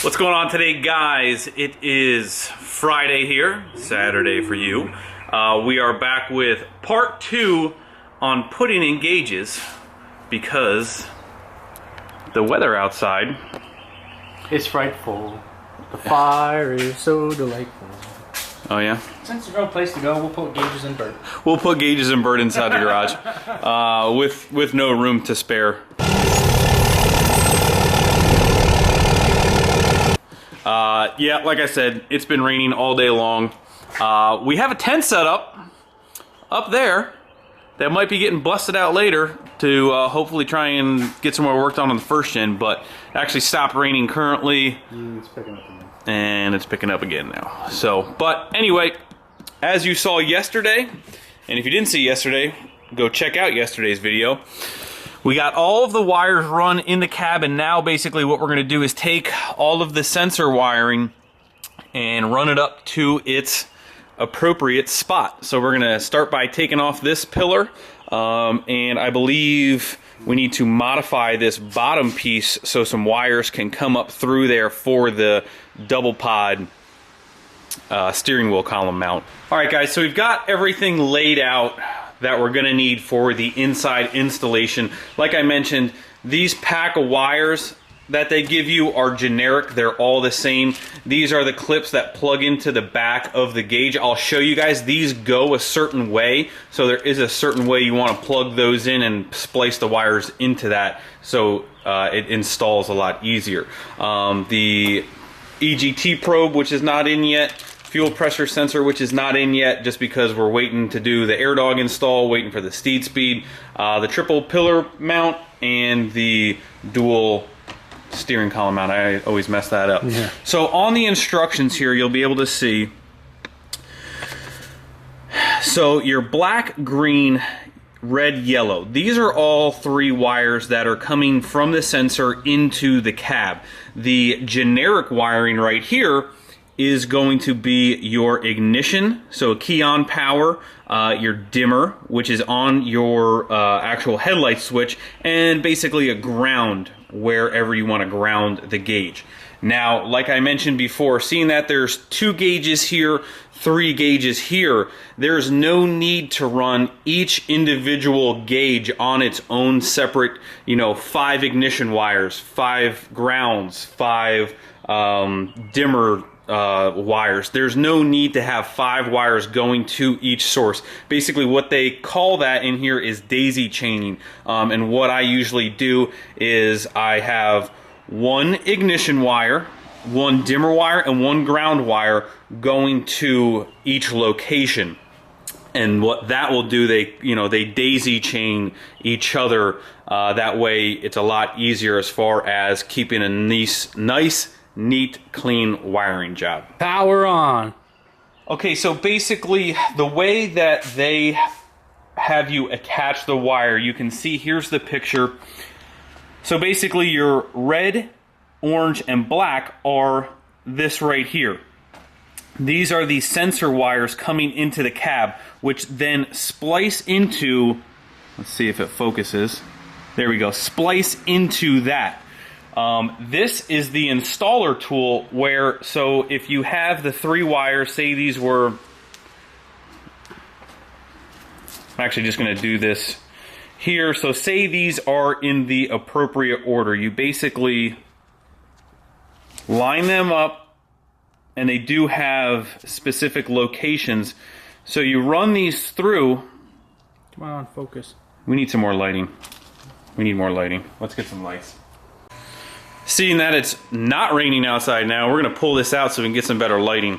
What's going on today, guys? It is Friday here, Saturday for you. We are back with part 2 on putting in gauges because the weather outside is frightful. The fire is so delightful. Oh yeah? Since there's no place to go, we'll put gauges in Bert. We'll put gauges in Bert inside the garage with no room to spare. Yeah, like I said, it's been raining all day long. We have a tent set up there that might be getting busted out later to hopefully try and get some more work done on the first gen, but it actually stopped raining currently. It's picking up again. And it's picking up again now. So, but anyway, as you saw yesterday, and if you didn't see yesterday, go check out yesterday's video. We got all of the wires run in the cab, and now basically what we're going to do is take all of the sensor wiring and run it up to its appropriate spot. So we're going to start by taking off this pillar, and I believe we need to modify this bottom piece so some wires can come up through there for the double pod steering wheel column mount. Alright guys, so we've got everything laid out that we're going to need for the inside installation. Like I mentioned, these pack of wires that they give you are generic. They're all the same. These are the clips that plug into the back of the gauge. I'll show you guys. These go a certain way, so there is a certain way you want to plug those in and splice the wires into that, so it installs a lot easier. The EGT probe, which is not in yet, fuel pressure sensor, which is not in yet, just because we're waiting to do the air dog install, waiting for the steed speed, the triple pillar mount, and the dual steering column mount. I always mess that up. Yeah. So on the instructions here, you'll be able to see, so your black, green, red, yellow. These are all 3 wires that are coming from the sensor into the cab. The generic wiring right here is going to be your ignition, so key on power, your dimmer, which is on your actual headlight switch, and basically a ground wherever you want to ground the gauge. Now, like I mentioned before, seeing that there's 2 gauges here, 3 gauges here, there's no need to run each individual gauge on its own separate, 5 ignition wires, 5 grounds, 5 dimmer wires. There's no need to have 5 wires going to each source. Basically what they call that in here is daisy chaining, and what I usually do is I have 1 ignition wire, 1 dimmer wire, and 1 ground wire going to each location. And what that will do, they daisy chain each other. That way it's a lot easier as far as keeping a nice, neat, clean wiring job. Power on. Okay, so basically the way that they have you attach the wire, you can see, here's the picture. So basically your red, orange, and black are this right here. These are the sensor wires coming into the cab, which then splice into, let's see if it focuses. There we go, splice into that. This is the installer tool where, so if you have the 3 wires, say these were, I'm actually just going to do this here. So say these are in the appropriate order. You basically line them up, and they do have specific locations. So you run these through. Come on, focus. We need some more lighting. We need more lighting. Let's get some lights. Seeing that it's not raining outside now, we're going to pull this out so we can get some better lighting.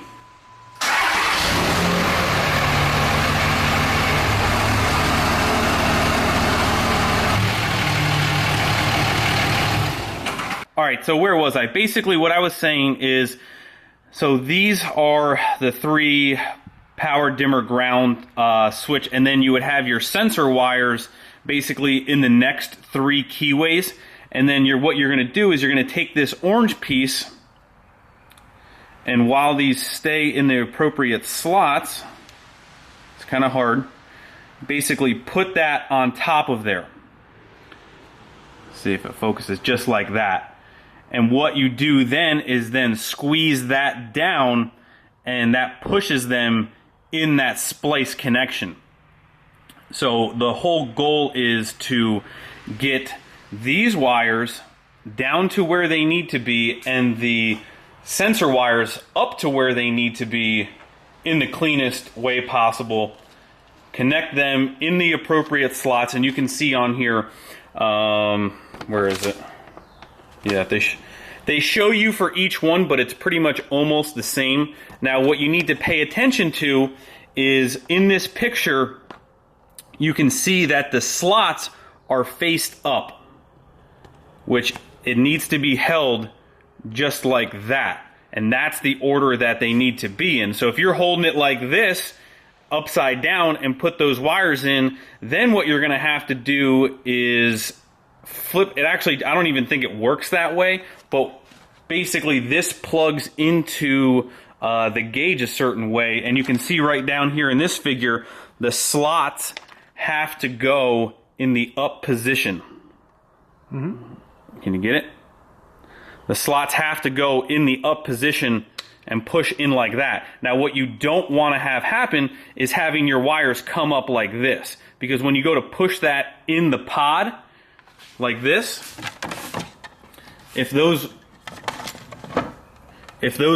Alright, so where was I? Basically what I was saying is, so these are the 3 power, dimmer, ground switch, and then you would have your sensor wires basically in the next 3 keyways. And then what you're going to do is you're going to take this orange piece, and while these stay in the appropriate slots, it's kind of hard, basically put that on top of there. See if it focuses, just like that. And what you do then is then squeeze that down, and that pushes them in that splice connection. So the whole goal is to get these wires down to where they need to be and the sensor wires up to where they need to be in the cleanest way possible. Connect them in the appropriate slots, and you can see on here, where is it? Yeah, they show you for each one, but it's pretty much almost the same. Now, what you need to pay attention to is in this picture, you can see that the slots are faced up, which it needs to be held just like that. And that's the order that they need to be in. So if you're holding it like this, upside down, and put those wires in, then what you're gonna have to do is flip it. Actually, I don't even think it works that way, but basically this plugs into the gauge a certain way, and you can see right down here in this figure, the slots have to go in the up position. Can you get it? The slots have to go in the up position and push in like that. Now, what you don't want to have happen is having your wires come up like this, because when you go to push that in the pod like this, if those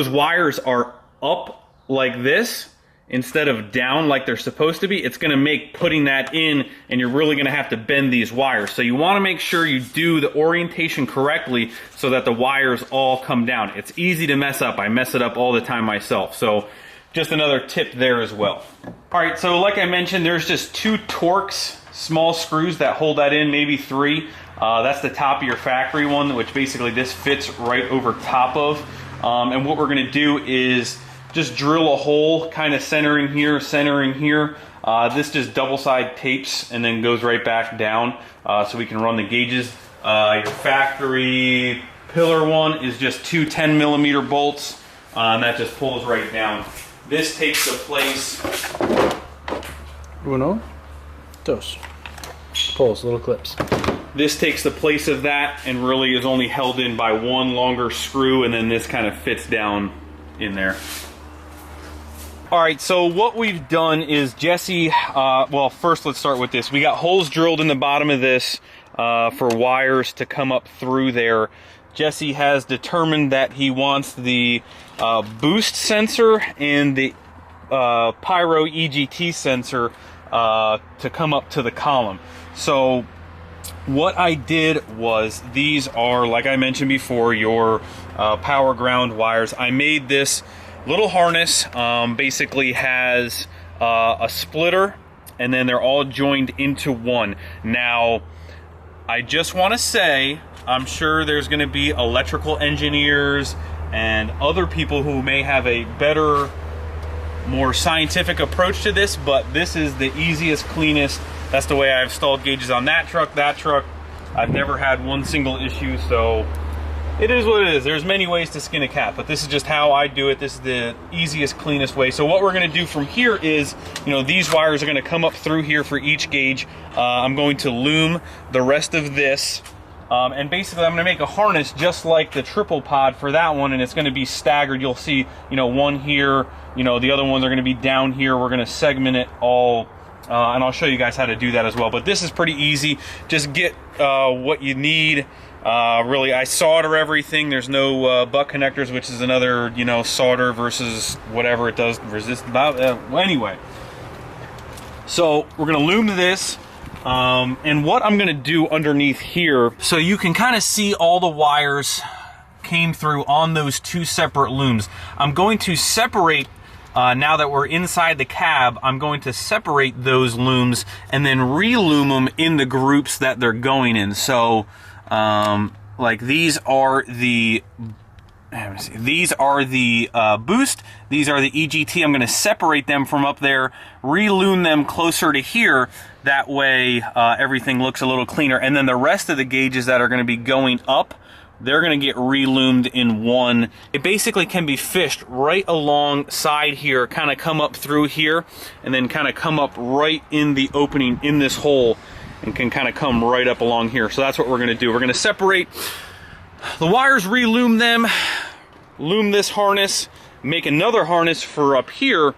wires are up like this instead of down like they're supposed to be, it's going to make putting that in, and you're really going to have to bend these wires. So you want to make sure you do the orientation correctly so that the wires all come down. It's easy to mess up. I mess it up all the time myself. So just another tip there as well. All right, so like I mentioned, there's just 2 Torx small screws that hold that in, maybe 3. That's the top of your factory one, which basically this fits right over top of. And what we're going to do is just drill a hole, kind of centering here, centering here. This just double side tapes and then goes right back down, so we can run the gauges. Your factory pillar one is just 2 10mm bolts, and that just pulls right down. This takes the place. Uno, dos. Pulls, little clips. This takes the place of that and really is only held in by 1 longer screw, and then this kind of fits down in there. All right, so what we've done is Jesse, well, first let's start with this. We got holes drilled in the bottom of this for wires to come up through there. Jesse has determined that he wants the boost sensor and the pyro EGT sensor to come up to the column. So what I did was, these are, like I mentioned before, your power ground wires. I made this little harness, basically has a splitter, and then they're all joined into one. Now, I just want to say, I'm sure there's going to be electrical engineers and other people who may have a better, more scientific approach to this, but this is the easiest, cleanest. That's the way I've installed gauges on that truck, that truck. I've never had one single issue, so it is what it is. There's many ways to skin a cat, but this is just how I do it. This is the easiest, cleanest way. So what we're going to do from here is, you know, these wires are going to come up through here for each gauge. I'm going to loom the rest of this, and basically I'm going to make a harness just like the triple pod for that one, and it's going to be staggered. You'll see, you know, one here, you know, the other ones are going to be down here. We're going to segment it all, and I'll show you guys how to do that as well. But this is pretty easy. Just get what you need. Really, I solder everything. There's no butt connectors, which is another, you know, solder versus whatever it does resist. Well, anyway, so we're gonna loom this, and what I'm gonna do underneath here, so you can kind of see all the wires came through on those 2 separate looms. I'm going to separate. Now that we're inside the cab, I'm going to separate those looms and then re-loom them in the groups that they're going in. So, like these are the, these are the boost, these are the EGT. I'm going to separate them from up there, re-loom them closer to here. That way everything looks a little cleaner. And then the rest of the gauges that are going to be going up, they're going to get re-loomed in one. It basically can be fished right alongside here, kind of come up through here, and then kind of come up right in the opening in this hole, and can kind of come right up along here. So that's what we're going to do. We're going to separate the wires, relume them, loom this harness, make another harness for up here,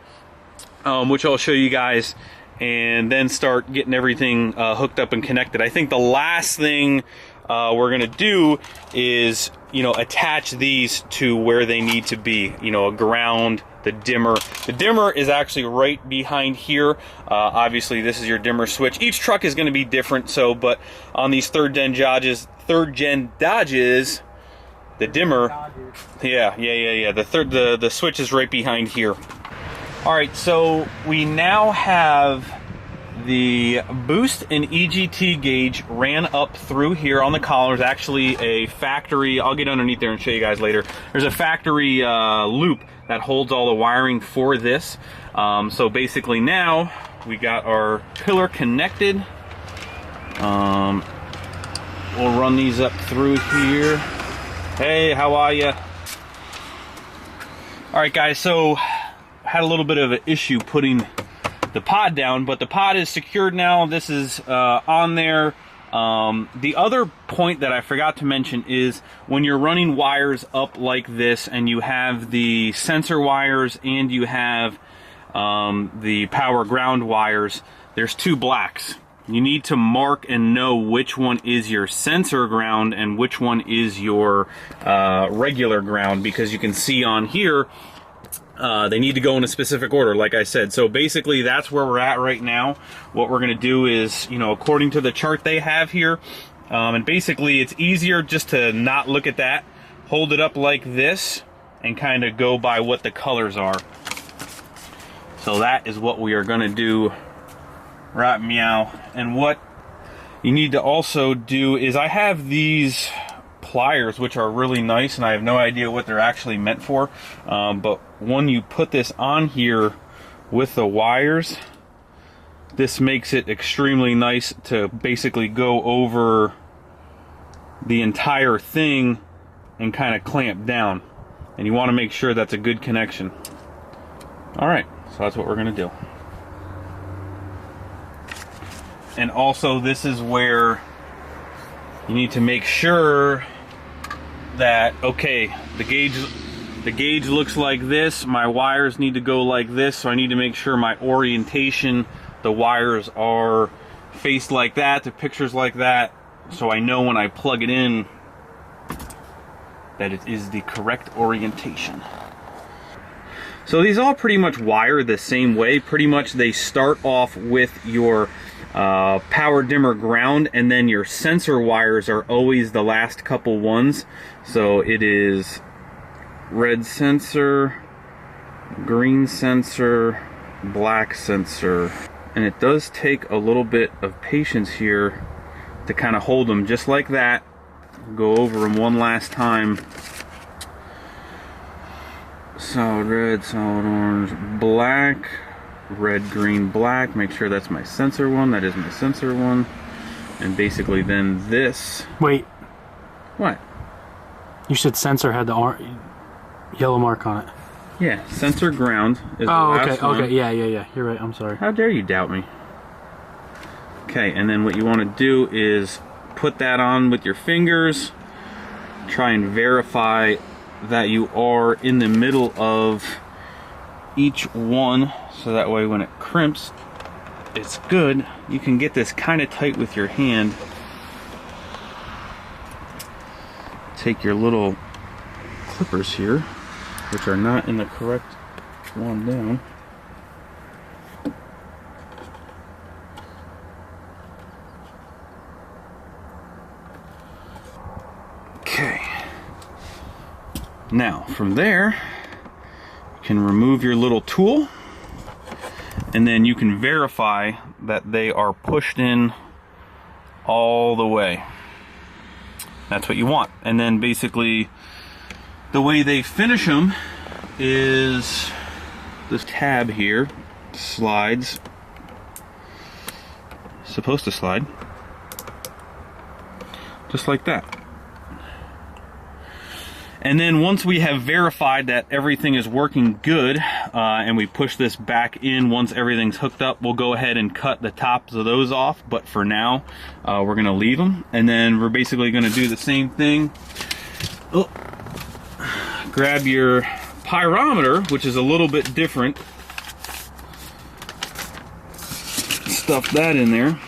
which I'll show you guys, and then start getting everything hooked up and connected. I think the last thing we're gonna do is, you know, attach these to where they need to be. You know, a ground, the dimmer. The dimmer is actually right behind here. Obviously, this is your dimmer switch. Each truck is going to be different. So, but on these third gen Dodges, the dimmer, yeah. The switch is right behind here. All right, so we now have the boost and EGT gauge ran up through here on the collar. There's actually a factory, I'll get underneath there and show you guys later. There's a factory loop that holds all the wiring for this. So basically now we got our pillar connected. We'll run these up through here. Hey, how are you? All right, guys, so had a little bit of an issue putting the pod down, but the pod is secured now. This is on there. The other point that I forgot to mention is when you're running wires up like this and you have the sensor wires and you have the power ground wires, there's two blacks. You need to mark and know which one is your sensor ground and which one is your regular ground, because you can see on here they need to go in a specific order, like I said. So basically that's where we're at right now. What we're gonna do is, you know, according to the chart they have here, and basically it's easier just to not look at that, hold it up like this, and kind of go by what the colors are. So that is what we are gonna do right meow. And what you need to also do is, I have these pliers which are really nice and I have no idea what they're actually meant for, but when you put this on here with the wires, this makes it extremely nice to basically go over the entire thing and kind of clamp down, and you want to make sure that's a good connection. All right, so that's what we're going to do. And also, this is where you need to make sure that, okay, the gauge looks like this, my wires need to go like this, so I need to make sure my orientation, the wires are faced like that, the picture's like that, so I know when I plug it in that it is the correct orientation. So these all pretty much wire the same way. Pretty much they start off with your power dimmer ground, and then your sensor wires are always the last couple ones. So it is red sensor, green sensor, black sensor, and it does take a little bit of patience here to kind of hold them just like that. Go over them one last time. Solid red, solid orange, black, red, green, black. Make sure that's my sensor one. That is my sensor one. And basically then this. Wait. What? You said sensor had the yellow mark on it. Yeah, sensor ground is the last one. Okay, yeah. You're right, I'm sorry. How dare you doubt me? Okay, and then what you want to do is put that on with your fingers. Try and verify that you are in the middle of each one, so that way when it crimps, it's good. You can get this kind of tight with your hand. Take your little clippers here, which are not in the correct one down. Okay. Now, from there, you can remove your little tool, and then you can verify that they are pushed in all the way. That's what you want. And then basically, the way they finish them is this tab here slides. It's supposed to slide. Just like that. And then once we have verified that everything is working good, and we push this back in, once everything's hooked up, we'll go ahead and cut the tops of those off. But for now, we're gonna leave them. And then we're basically gonna do the same thing grab your pyrometer, which is a little bit different. Stuff that in there.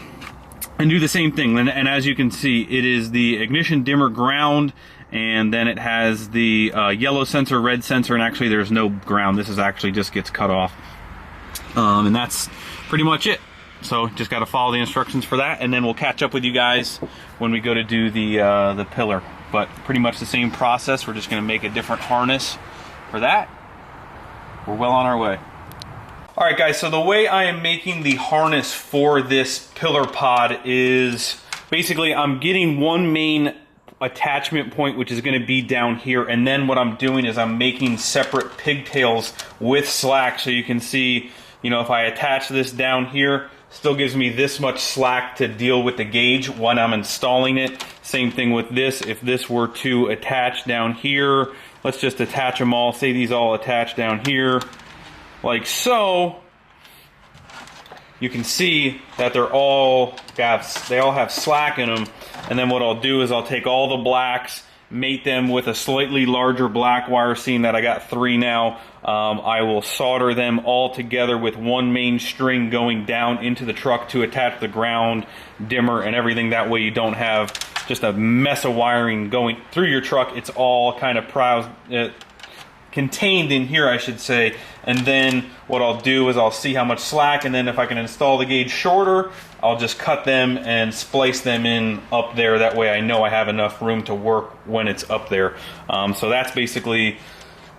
And do the same thing. And as you can see, it is the ignition dimmer ground, and then it has the yellow sensor, red sensor, and actually there's no ground. This is actually just gets cut off. And that's pretty much it. So just got to follow the instructions for that, and then we'll catch up with you guys when we go to do the pillar. But pretty much the same process. We're just going to make a different harness for that. We're well on our way. All right, guys, so the way I am making the harness for this pillar pod is basically I'm getting one main attachment point, which is going to be down here, and then what I'm doing is I'm making separate pigtails with slack. So you can see, you know, if I attach this down here, still gives me this much slack to deal with the gauge when I'm installing it. Same thing with this. If this were to attach down here, let's just attach them all. Say these all attach down here, like so. You can see that they all have slack in them. And then what I'll do is I'll take all the blacks, mate them with a slightly larger black wire, seeing that I got 3 now. I will solder them all together with one main string going down into the truck to attach the ground, dimmer, and everything. That way you don't have just a mess of wiring going through your truck. It's all kind of contained in here, I should say. And then what I'll do is I'll see how much slack, and then if I can install the gauge shorter, I'll just cut them and splice them in up there. That way I know I have enough room to work when it's up there. So that's basically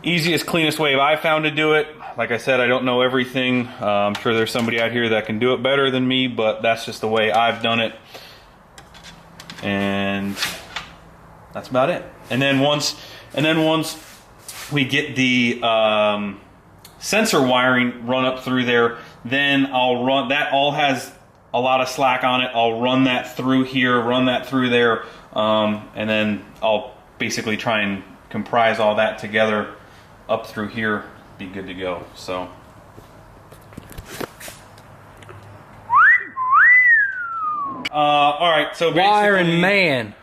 easiest, cleanest way I found to do it. Like I said, I don't know everything. I'm sure there's somebody out here that can do it better than me, but that's just the way I've done it. And that's about it. And then once we get the sensor wiring run up through there, then I'll run that. All has a lot of slack on it. I'll run that through here, run that through there, and then I'll basically try and comprise all that together up through here, be good to go. So all right, so basically, Wiring man.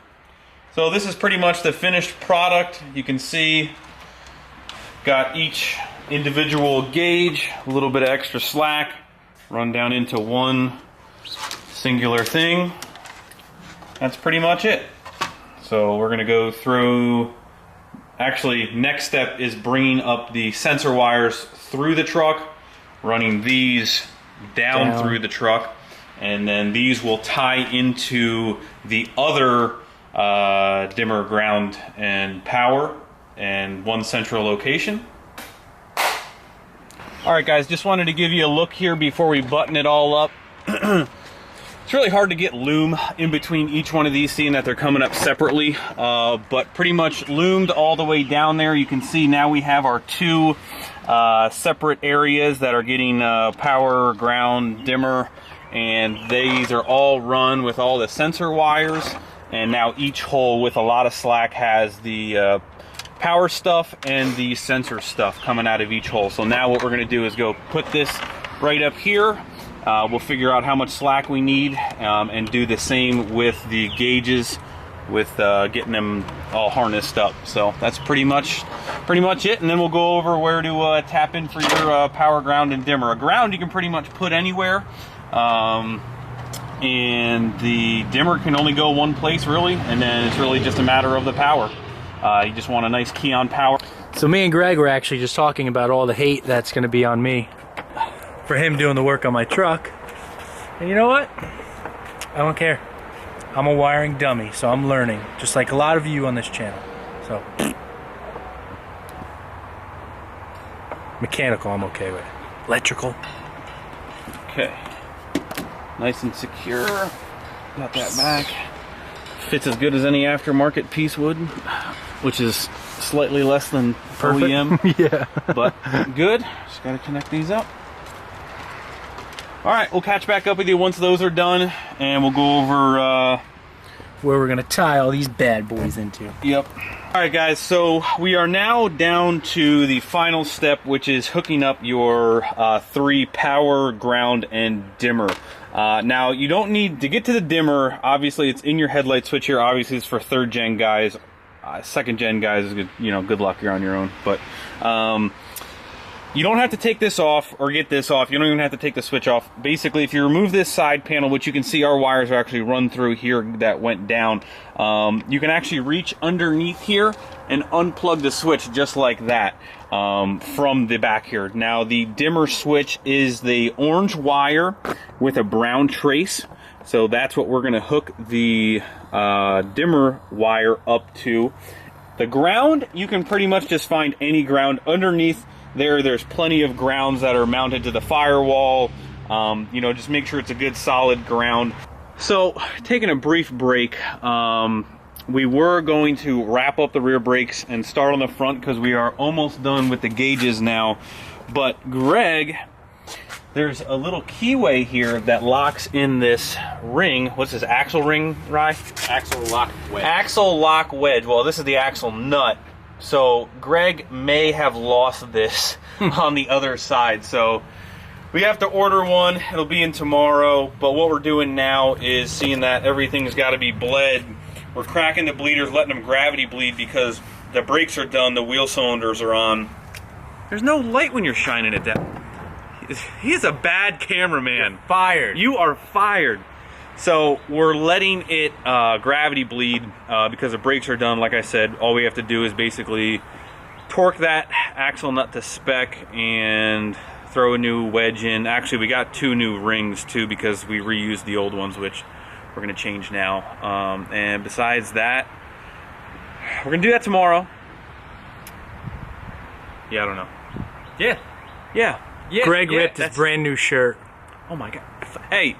So this is pretty much the finished product. You can see got each individual gauge, a little bit of extra slack, run down into one singular thing. That's pretty much it. So we're gonna go through, actually next step is bringing up the sensor wires through the truck, running these down through the truck, and then these will tie into the other dimmer, ground, and power, and one central location. Alright guys, just wanted to give you a look here before we button it all up. It's really hard to get loom in between each one of these, seeing that they're coming up separately, but pretty much loomed all the way down there. You can see now we have our 2 separate areas that are getting power, ground, dimmer, and these are all run with all the sensor wires, and now each hole with a lot of slack has the power stuff and the sensor stuff coming out of each hole. So now what we're going to do is go put this right up here. We'll figure out how much slack we need, and do the same with the gauges, with getting them all harnessed up. So that's pretty much it, and then we'll go over where to tap in for your power, ground, and dimmer. A ground you can pretty much put anywhere, and the dimmer can only go one place really, and then it's really just a matter of the power. You just want a nice key on power. So me and Greg were actually just talking about all the hate that's going to be on me for him doing the work on my truck. And you know what? I don't care. I'm a wiring dummy, so I'm learning, just like a lot of you on this channel. So mechanical, I'm okay with. Electrical. Okay. Nice and secure. Got that back. Fits as good as any aftermarket piece would, which is slightly less than Perfect. OEM. Yeah. But good. Just got to connect these up. All right, we'll catch back up with you once those are done, and we'll go over where we're gonna tie all these bad boys into. Yep. All right, guys. So we are now down to the final step, which is hooking up your 3 power, ground, and dimmer. Now you don't need to get to the dimmer. Obviously, it's in your headlight switch here. Obviously, it's for 3rd gen guys second gen guys, you know, good luck, you're on your own. But you don't have to take this off or get this off. You don't even have to take the switch off. Basically, if you remove this side panel, which you can see our wires are actually run through here that went down, you can actually reach underneath here and unplug the switch just like that from the back here. Now, the dimmer switch is the orange wire with a brown trace. So that's what we're going to hook the dimmer wire up to. The ground, you can pretty much just find any ground underneath. There's plenty of grounds that are mounted to the firewall. You know, just make sure it's a good solid ground. So, taking a brief break, we were going to wrap up the rear brakes and start on the front because we are almost done with the gauges now. But Greg, there's a little keyway here that locks in this ring. What's this, axle ring, Rye? Axle lock wedge. Axle lock wedge. Well, this is the axle nut. So Greg may have lost this on the other side. So we have to order one. It'll be in tomorrow. But what we're doing now is seeing that everything's got to be bled. We're cracking the bleeders, letting them gravity bleed because the brakes are done, the wheel cylinders are on. There's no light when you're shining it down. He is a bad cameraman. You're fired. You are fired. So we're letting it gravity bleed because the brakes are done. Like I said, all we have to do is basically torque that axle nut to spec and throw a new wedge in. Actually, we got 2 new rings too because we reused the old ones, which we're going to change now. And besides that, we're going to do that tomorrow. Yeah, I don't know. Yeah. Greg ripped his brand new shirt. Oh my God. Hey,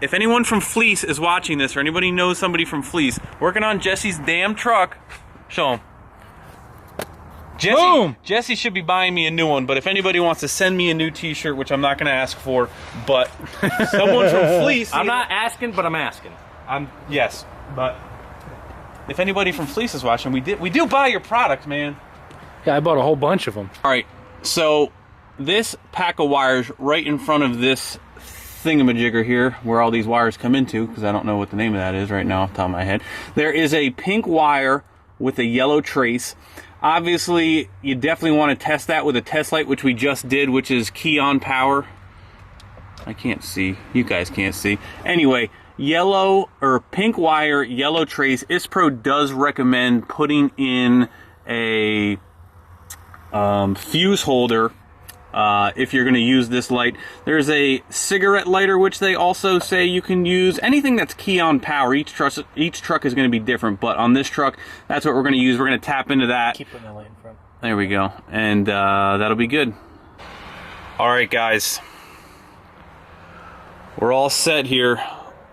if anyone from Fleece is watching this or anybody knows somebody from Fleece working on Jesse's damn truck, show him. Boom! Jesse should be buying me a new one, but if anybody wants to send me a new t-shirt, which I'm not going to ask for, but someone from Fleece... I'm not asking, but I'm asking. Yes, but if anybody from Fleece is watching, we do buy your product, man. Yeah, I bought a whole bunch of them. All right, so this pack of wires right in front of this thingamajigger here, where all these wires come into, because I don't know what the name of that is right now off the top of my head, there is a pink wire with a yellow trace. Obviously, you definitely want to test that with a test light, which we just did, which is key on power. I can't see. You guys can't see. Anyway, yellow or pink wire, yellow trace. ISPRO does recommend putting in a fuse holder if you're going to use this light. There's a cigarette lighter, which they also say you can use. Anything that's key on power. Each truck is going to be different, but on this truck, that's what we're going to use. We're going to tap into that. Keep putting the light in front. There we go. And that'll be good. All right, guys. We're all set here.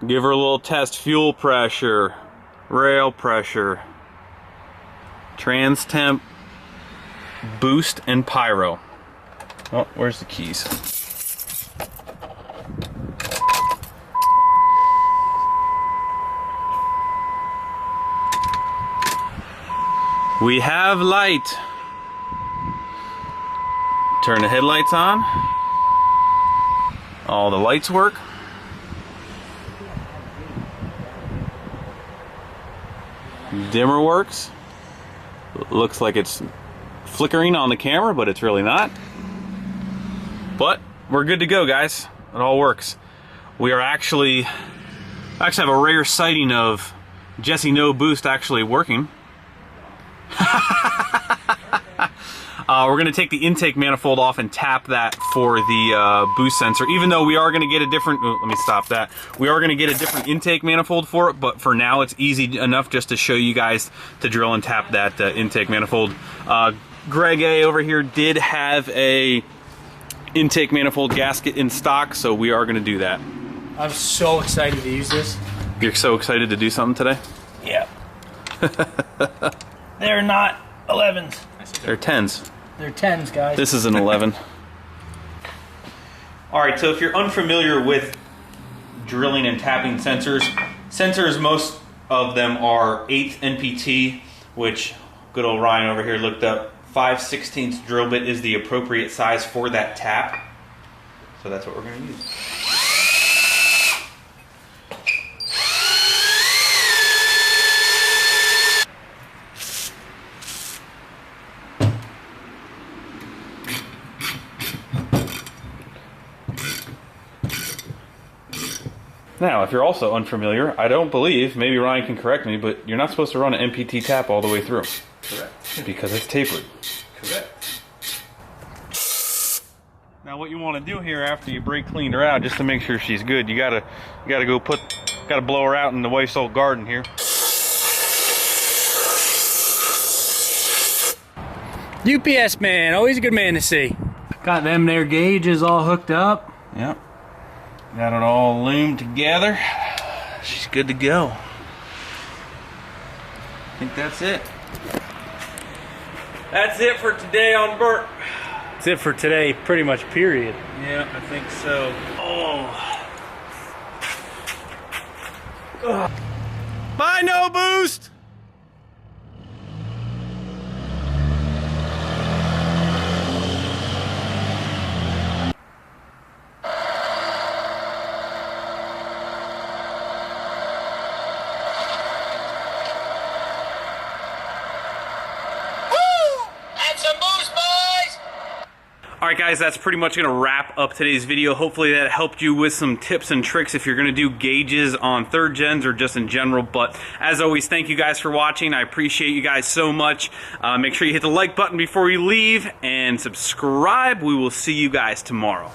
Give her a little test. Fuel pressure, rail pressure, trans temp, boost, and pyro. Oh, where's the keys? We have light. Turn the headlights on. All the lights work. Dimmer works. Looks like it's flickering on the camera, but it's really not. But we're good to go, guys. It all works. We are actually have a rare sighting of Jesse No Boost actually working. We're going to take the intake manifold off and tap that for the boost sensor, even though we are going to get a different, let me stop that. We are going to get a different intake manifold for it, but for now it's easy enough just to show you guys to drill and tap that intake manifold. Greg A over here did have a intake manifold gasket in stock, so we are going to do that. I'm so excited to use this. You're so excited to do something today? Yeah. They're not 11s. They're 10s. They're 10s, guys. This is an 11. Alright, so if you're unfamiliar with drilling and tapping sensors, most of them are 8th NPT, which good old Ryan over here looked up. 5/16 drill bit is the appropriate size for that tap. So that's what we're going to use. Now, if you're also unfamiliar, I don't believe, maybe Ryan can correct me, but you're not supposed to run an MPT tap all the way through. Correct. Because it's tapered. Correct. Now what you want to do here after you brake cleaned her out, just to make sure she's good, you gotta blow her out in the Waste Old Garden here. UPS man, always a good man to see. Got them there gauges all hooked up. Yep. Got it all loomed together. She's good to go. I think that's it. That's it for today on Bert. That's it for today, pretty much, period. Yeah, I think so. Oh. Bye, no boost! Alright guys, that's pretty much going to wrap up today's video. Hopefully that helped you with some tips and tricks if you're going to do gauges on third gens or just in general. But as always, thank you guys for watching. I appreciate you guys so much. Make sure you hit the like button before you leave and subscribe. We will see you guys tomorrow.